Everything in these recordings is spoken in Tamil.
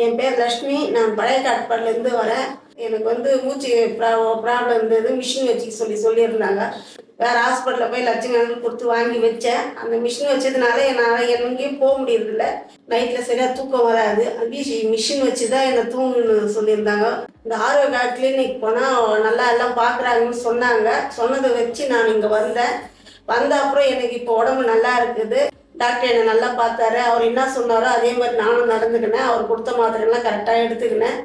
என் பேர் லக்ஷ்மி. நான் பழைய காட்பாடிலேருந்து வரேன். எனக்கு மூச்சு ப்ராப்ளம் இருந்தது. மிஷின் வச்சுக்க சொல்லியிருந்தாங்க. வேறு ஹாஸ்பிட்டலில் போய் லட்சக்கணக்கில் கொடுத்து வாங்கி வச்சேன். அந்த மிஷின் வச்சதுனால என்னால் எங்கேயும் போக முடியறதில்ல. நைட்டில் சரியாக தூக்கம் வராது. மிஷின் வச்சு தான் என்னை தூங்கணும்னு சொல்லியிருந்தாங்க. இந்த ஆரோக்கியா கிளினிக் போனால் நல்லா எல்லாம் பார்க்குறாங்கன்னு சொன்னாங்க. சொன்னதை வச்சு நான் இங்கே வந்தேன். வந்த அப்புறம் எனக்கு இப்போ உடம்பு நல்லா இருக்குது. டாக்டர் என்னை நல்லா பார்த்தாரு. அவர் என்ன சொன்னாரோ அதே மாதிரி நானும் நடந்துக்கினேன். அவர் கொடுத்த மாத்திரைலாம் கரெக்டாக எடுத்துக்கினேன்.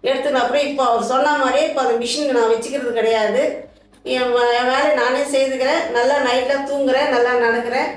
எடுத்துக்கின அப்புறம் இப்போ அவர் சொன்ன மாதிரியே இப்போ அந்த மிஷின் நான் வச்சுக்கிறது கிடையாது. என் வேலையை நானே செய்துக்கிறேன். நல்லா நைட்டில் தூங்குறேன், நல்லா நடக்கிறேன்.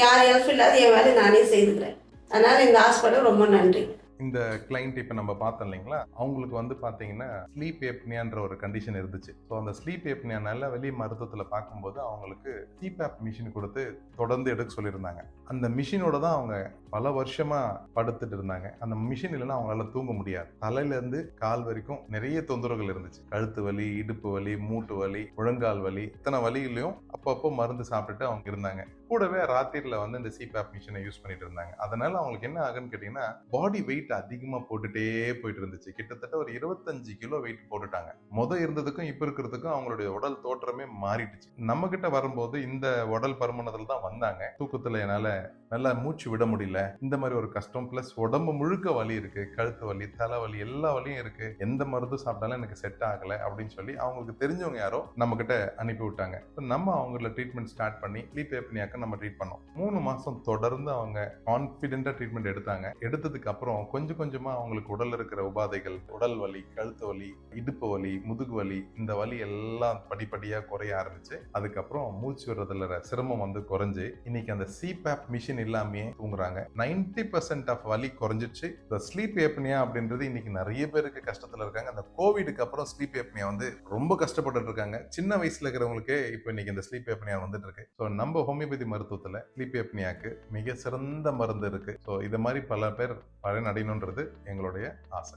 யார் ஹெல்ப் இல்லாத என் வேலையை நானே செய்துக்கிறேன். அதனால் இந்த ஹாஸ்பிட்டல் ரொம்ப நன்றி. இந்த கிளைண்ட் இப்போ நம்ம பார்த்தோம் இல்லைங்களா, அவங்களுக்கு பார்த்தீங்கன்னா ஸ்லீப் ஏப்னியான்ற ஒரு கண்டிஷன் இருந்துச்சு. ஸோ அந்த ஸ்லீப் ஏப்னியானால வெளி மருத்துவத்தில் பார்க்கும்போது அவங்களுக்கு சிபேப் மிஷின் கொடுத்து தொடர்ந்து எடுக்க சொல்லியிருந்தாங்க. அந்த மிஷினோட தான் அவங்க பல வருஷமா படுத்துட்டு இருந்தாங்க. அந்த மிஷின் இல்லைன்னா அவங்களால தூங்க முடியாது. தலையிலேருந்து கால் வரைக்கும் நிறைய தொந்தரவுகள் இருந்துச்சு. கழுத்து வலி, இடுப்பு வலி, மூட்டு வலி, முழங்கால் வலி, இத்தனை வலியிலையும் அப்பப்போ மருந்து சாப்பிட்டுட்டு அவங்க இருந்தாங்க. கூடவே ராத்திரில இந்த சிபேப் மிஷினை யூஸ் பண்ணிட்டு இருந்தாங்க. அதனால அவங்களுக்கு என்ன ஆகுன்னு கேட்டீங்கன்னா, பாடி வெயிட் அதிகமா போட்டுட்டே போயிட்டு இருந்துச்சு. கிட்டத்தட்ட ஒரு 25 கிலோ வெயிட் போட்டுட்டாங்க. இருந்ததுக்கும் இப்ப இருக்கிறதுக்கும் அவங்களுடைய உடல் தோற்றமே மாறிடுச்சு. நம்ம கிட்ட வரும்போது இந்த உடல் பருமனத்துல தான் வந்தாங்க. தூக்கத்துல என்னால நல்லா மூச்சு விட முடியல, இந்த மாதிரி ஒரு கஷ்டம், பிளஸ் உடம்பு முழுக்க வலி இருக்கு, கழுத்து வலி, தலைவலி, எல்லா வலியும் இருக்கு, எந்த மருந்து சாப்பிட்டாலும் எனக்கு செட் ஆகல அப்படின்னு சொல்லி அவங்களுக்கு தெரிஞ்சவங்க யாரோ நம்ம கிட்ட அனுப்பி விட்டாங்க. நம்ம அவங்கள ட்ரீட்மெண்ட் ஸ்டார்ட் பண்ணி ஸ்லீப் ஏப்னியாக்கு நம்ம ட்ரீட் பண்ணோம். 3 மாசம் தொடர்ந்து அவங்க கான்பிடென்டா ட்ரீட்மெண்ட் எடுத்தாங்க. எடுத்ததுக்கு அப்புறம் கொஞ்சம் கொஞ்சமா அவங்களுக்கு உடல்ல இருக்கிற உபாதைகள், உடல் வலி, கழுத்து வலி, இடுப்பு வலி, முதுகு வலி, இந்த வலி எல்லாம் படிப்படியா குறைய ஆரம்பிச்சு அதுக்கப்புறம் மூச்சு விடுறதுல சிரமம் குறைஞ்சு இன்னைக்கு அந்த சிபேப் மிஷின் இல்லாமே தூங்குறாங்க. 90% ஆஃப் வலி குறைஞ்சிச்சு. இந்த ஸ்லீப் ஏப்னியா அப்படின்றது இன்னைக்கு நிறைய பேருக்கு கஷ்டத்துல இருக்காங்க. அந்த கோவிடுக்கு அப்புறம் ஸ்லீப் ஏப்னியா ரொம்ப கஷ்டப்பட்டு இருக்காங்க. சின்ன வயசுல இருக்கிறவங்களுக்கு இப்போ இன்னைக்கு இந்த ஸ்லீப் ஏப்னியா வந்துட்டு இருக்கு. ஸோ நம்ம ஹோமியோபதி மருத்துவத்துல ஸ்லீப் ஏப்னியாக்கு மிக சிறந்த மருந்து இருக்கு. ஸோ இது மாதிரி பல பேர் பயனடையணுன்றது எங்களுடைய ஆசை.